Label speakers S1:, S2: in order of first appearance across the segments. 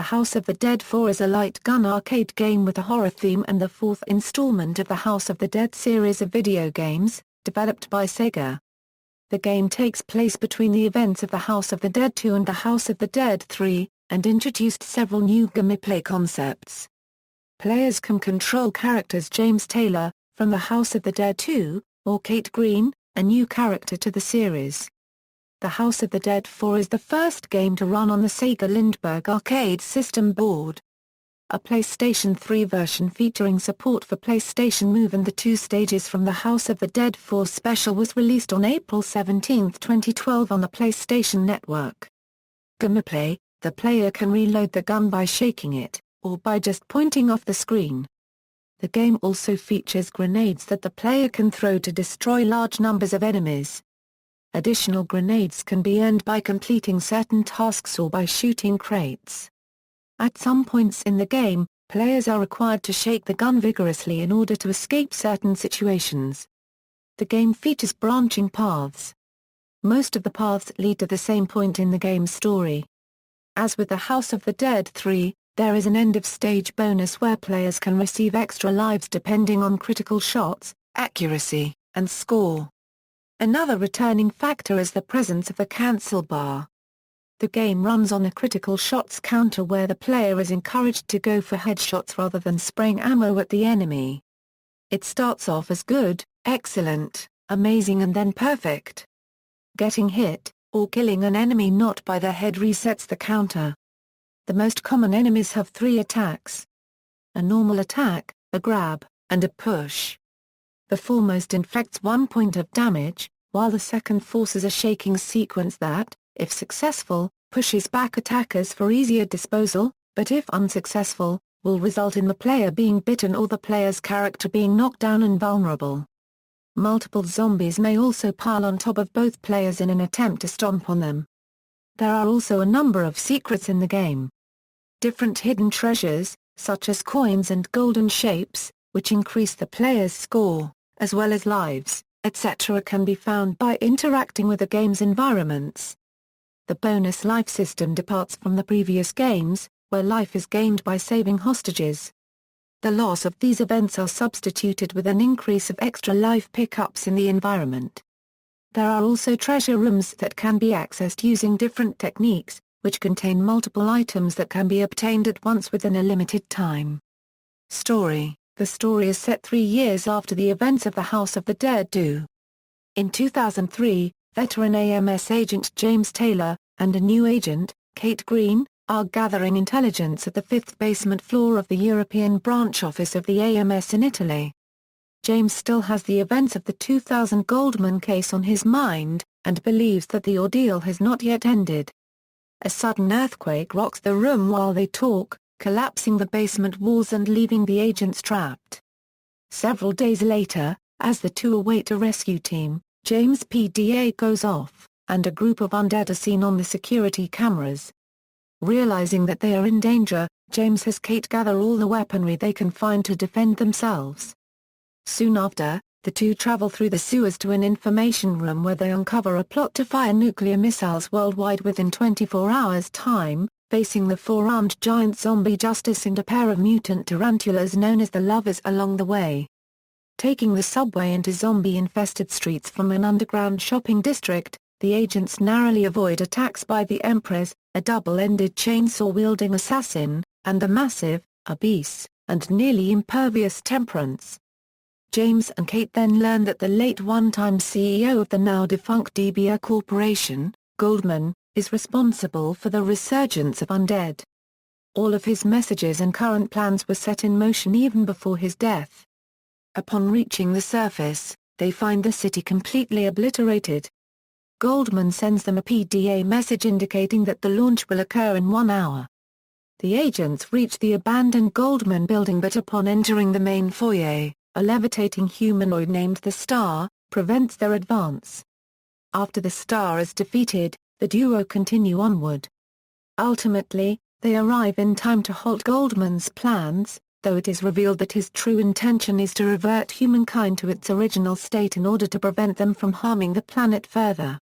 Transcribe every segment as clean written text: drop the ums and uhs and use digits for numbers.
S1: The House of the Dead 4 is a light gun arcade game with a horror theme and the fourth installment of the House of the Dead series of video games, developed by Sega. The game takes place between the events of The House of the Dead 2 and The House of the Dead 3, and introduced several new gameplay concepts. Players can control characters James Taylor, from The House of the Dead 2, or Kate Green, a new character to the series. The House of the Dead 4 is the first game to run on the Sega Lindbergh arcade system board. A PlayStation 3 version featuring support for PlayStation Move and the 2 stages from the House of the Dead 4 special was released on April 17, 2012 on the PlayStation Network. Gameplay: the player can reload the gun by shaking it, or by just pointing off the screen. The game also features grenades that the player can throw to destroy large numbers of enemies. Additional grenades can be earned by completing certain tasks or by shooting crates. At some points in the game, players are required to shake the gun vigorously in order to escape certain situations. The game features branching paths. Most of the paths lead to the same point in the game's story. As with The House of the Dead 3, there is an end-of-stage bonus where players can receive extra lives depending on critical shots, accuracy, and score. Another returning factor is the presence of the cancel bar. The game runs on a critical shots counter where the player is encouraged to go for headshots rather than spraying ammo at the enemy. It starts off as good, excellent, amazing and then perfect. Getting hit, or killing an enemy not by the head resets the counter. The most common enemies have 3 attacks: a normal attack, a grab, and a push. The foremost inflicts 1 point of damage, while the second forces a shaking sequence that, if successful, pushes back attackers for easier disposal, but if unsuccessful, will result in the player being bitten or the player's character being knocked down and vulnerable. Multiple zombies may also pile on top of both players in an attempt to stomp on them. There are also a number of secrets in the game. Different hidden treasures, such as coins and golden shapes, which increase the player's score, as well as lives, etc., can be found by interacting with the game's environments. The bonus life system departs from the previous games, where life is gained by saving hostages. The loss of these events are substituted with an increase of extra life pickups in the environment. There are also treasure rooms that can be accessed using different techniques, which contain multiple items that can be obtained at once within a limited time. Story: the story is set 3 years after the events of The House of the Dead 2. In 2003, veteran AMS agent James Taylor, and a new agent, Kate Green, are gathering intelligence at the 5th basement floor of the European branch office of the AMS in Italy. James still has the events of the 2000 Goldman case on his mind, and believes that the ordeal has not yet ended. A sudden earthquake rocks the room while they talk, collapsing the basement walls and leaving the agents trapped. Several days later, as the two await a rescue team, James' PDA goes off, and a group of undead are seen on the security cameras. Realizing that they are in danger, James has Kate gather all the weaponry they can find to defend themselves. Soon after, the two travel through the sewers to an information room where they uncover a plot to fire nuclear missiles worldwide within 24 hours' time, facing the 4-armed giant zombie Justice and a pair of mutant tarantulas known as the Lovers along the way. Taking the subway into zombie-infested streets from an underground shopping district, the agents narrowly avoid attacks by the Empress, a double-ended chainsaw-wielding assassin, and the massive, obese, and nearly impervious Temperance. James and Kate then learn that the late one-time CEO of the now-defunct DBA Corporation, Goldman, is responsible for the resurgence of undead. All of his messages and current plans were set in motion even before his death. Upon reaching the surface, they find the city completely obliterated. Goldman sends them a PDA message indicating that the launch will occur in 1 hour. The agents reach the abandoned Goldman building, but upon entering the main foyer, a levitating humanoid named the Star prevents their advance. After the Star is defeated, the duo continue onward. Ultimately, they arrive in time to halt Goldman's plans, though it is revealed that his true intention is to revert humankind to its original state in order to prevent them from harming the planet further.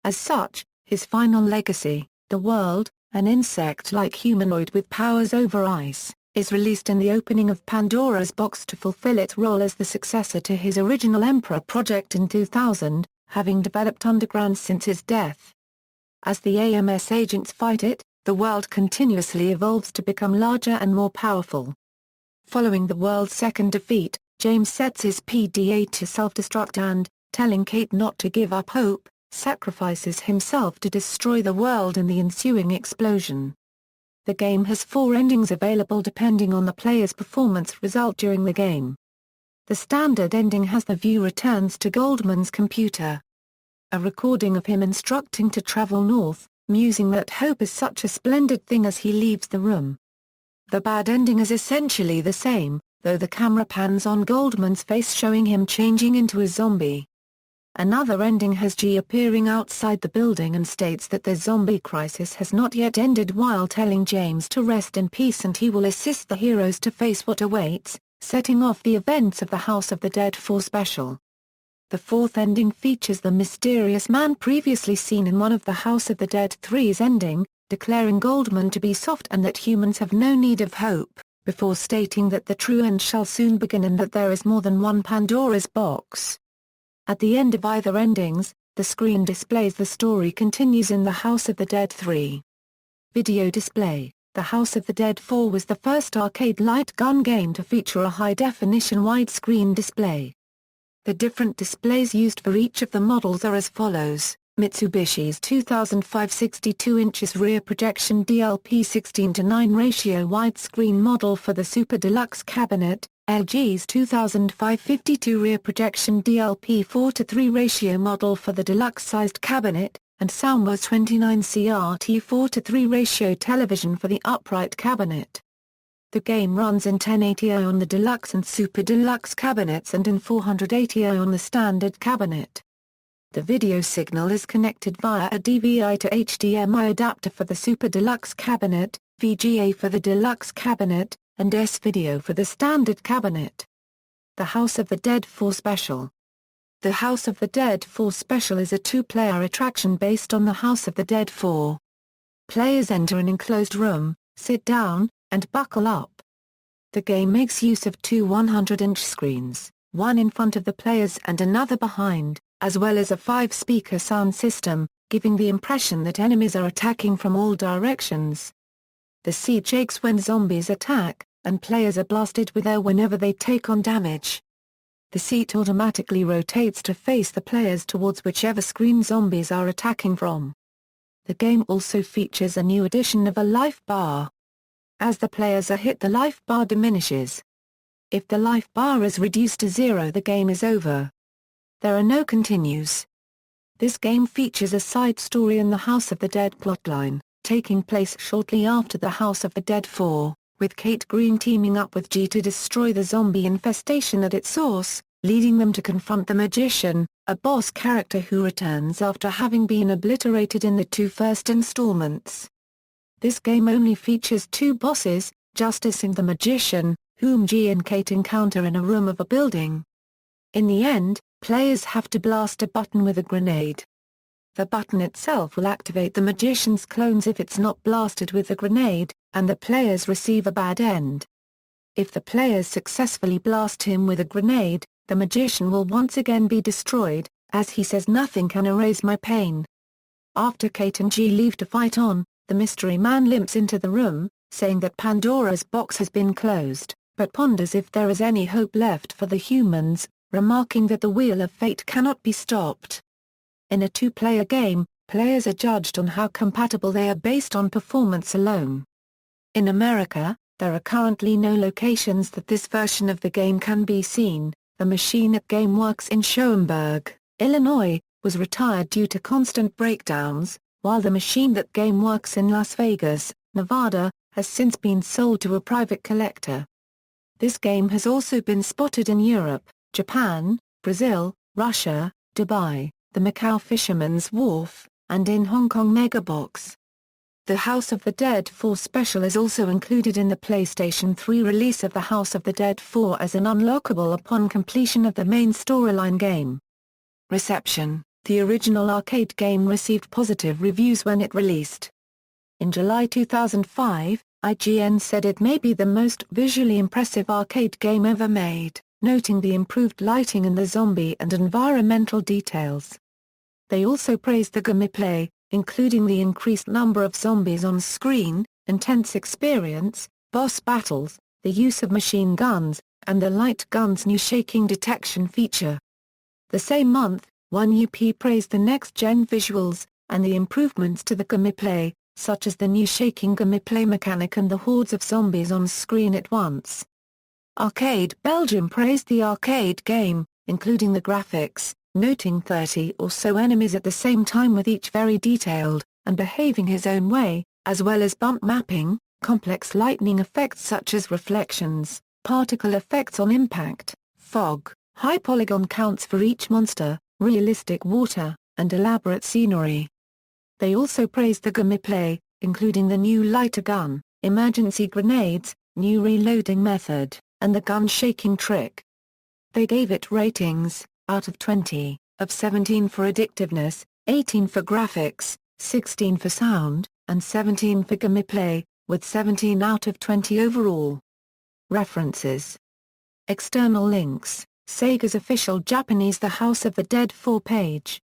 S1: As such, his final legacy, the world, an insect-like humanoid with powers over ice, is released in the opening of Pandora's box to fulfill its role as the successor to his original Emperor project in 2000, having developed underground since his death. As the AMS agents fight it, the world continuously evolves to become larger and more powerful. Following the world's second defeat, James sets his PDA to self-destruct and, telling Kate not to give up hope, sacrifices himself to destroy the world in the ensuing explosion. The game has 4 endings available depending on the player's performance result during the game. The standard ending has the view returns to Goldman's computer. A recording of him instructing to travel north, musing that hope is such a splendid thing as he leaves the room. The bad ending is essentially the same, though the camera pans on Goldman's face showing him changing into a zombie. Another ending has G appearing outside the building and states that the zombie crisis has not yet ended while telling James to rest in peace and he will assist the heroes to face what awaits, setting off the events of the House of the Dead 4 special. The 4th ending features the mysterious man previously seen in one of the House of the Dead 3's ending, declaring Goldman to be soft and that humans have no need of hope, before stating that the true end shall soon begin and that there is more than one Pandora's box. At the end of either endings, the screen displays the story continues in the House of the Dead 3. Video display. The House of the Dead 4 was the first arcade light gun game to feature a high-definition widescreen display. The different displays used for each of the models are as follows: Mitsubishi's 2005 62 inches rear projection DLP 16:9 ratio widescreen model for the Super Deluxe cabinet, LG's 2005 52 rear projection DLP 4:3 ratio model for the deluxe-sized cabinet, and Soundware's 29 CRT 4:3 ratio television for the upright cabinet. The game runs in 1080i on the deluxe and super deluxe cabinets and in 480i on the standard cabinet. The video signal is connected via a DVI to HDMI adapter for the super deluxe cabinet, VGA for the deluxe cabinet, and S-Video for the standard cabinet. The House of the Dead 4 Special. The House of the Dead 4 Special is a 2-player attraction based on the House of the Dead 4. Players enter an enclosed room, sit down, and buckle up. The game makes use of 2 100-inch screens, one in front of the players and another behind, as well as a 5-speaker sound system, giving the impression that enemies are attacking from all directions. The seat shakes when zombies attack, and players are blasted with air whenever they take on damage. The seat automatically rotates to face the players towards whichever screen zombies are attacking from. The game also features a new addition of a life bar. As the players are hit, the life bar diminishes. If the life bar is reduced to 0, the game is over. There are no continues. This game features a side story in the House of the Dead plotline, taking place shortly after the House of the Dead 4, with Kate Green teaming up with G to destroy the zombie infestation at its source, leading them to confront the Magician, a boss character who returns after having been obliterated in the 2 first installments. This game only features 2 bosses, Justice and the Magician, whom G and Kate encounter in a room of a building. In the end, players have to blast a button with a grenade. The button itself will activate the Magician's clones if it's not blasted with the grenade, and the players receive a bad end. If the players successfully blast him with a grenade, the Magician will once again be destroyed, as he says, "Nothing can erase my pain." After Kate and G leave to fight on, the mystery man limps into the room, saying that Pandora's box has been closed, but ponders if there is any hope left for the humans, remarking that the wheel of fate cannot be stopped. In a 2-player game, players are judged on how compatible they are based on performance alone. In America, there are currently no locations that this version of the game can be seen. The machine at GameWorks in Schoenberg, Illinois, was retired due to constant breakdowns, while the machine at GameWorks in Las Vegas, Nevada, has since been sold to a private collector. This game has also been spotted in Europe, Japan, Brazil, Russia, Dubai, the Macau Fisherman's Wharf, and in Hong Kong Megabox. The House of the Dead 4 Special is also included in the PlayStation 3 release of the House of the Dead 4 as an unlockable upon completion of the main storyline game. Reception: the original arcade game received positive reviews when it released. In July 2005, IGN said it may be the most visually impressive arcade game ever made, noting the improved lighting and the zombie and environmental details. They also praised the gameplay, including the increased number of zombies on screen, intense experience, boss battles, the use of machine guns, and the light gun's new shaking detection feature. The same month, 1UP praised the next-gen visuals, and the improvements to the gameplay, such as the new shaking gameplay mechanic and the hordes of zombies on screen at once. Arcade Belgium praised the arcade game, including the graphics, noting 30 or so enemies at the same time with each very detailed, and behaving his own way, as well as bump mapping, complex lighting effects such as reflections, particle effects on impact, fog, high polygon counts for each monster, realistic water, and elaborate scenery. They also praised the gameplay, including the new lighter gun, emergency grenades, new reloading method, and the gun shaking trick. They gave it ratings, out of 20, of 17 for addictiveness, 18 for graphics, 16 for sound, and 17 for gameplay, with 17 out of 20 overall. References. External links: Sega's official Japanese The House of the Dead 4 page.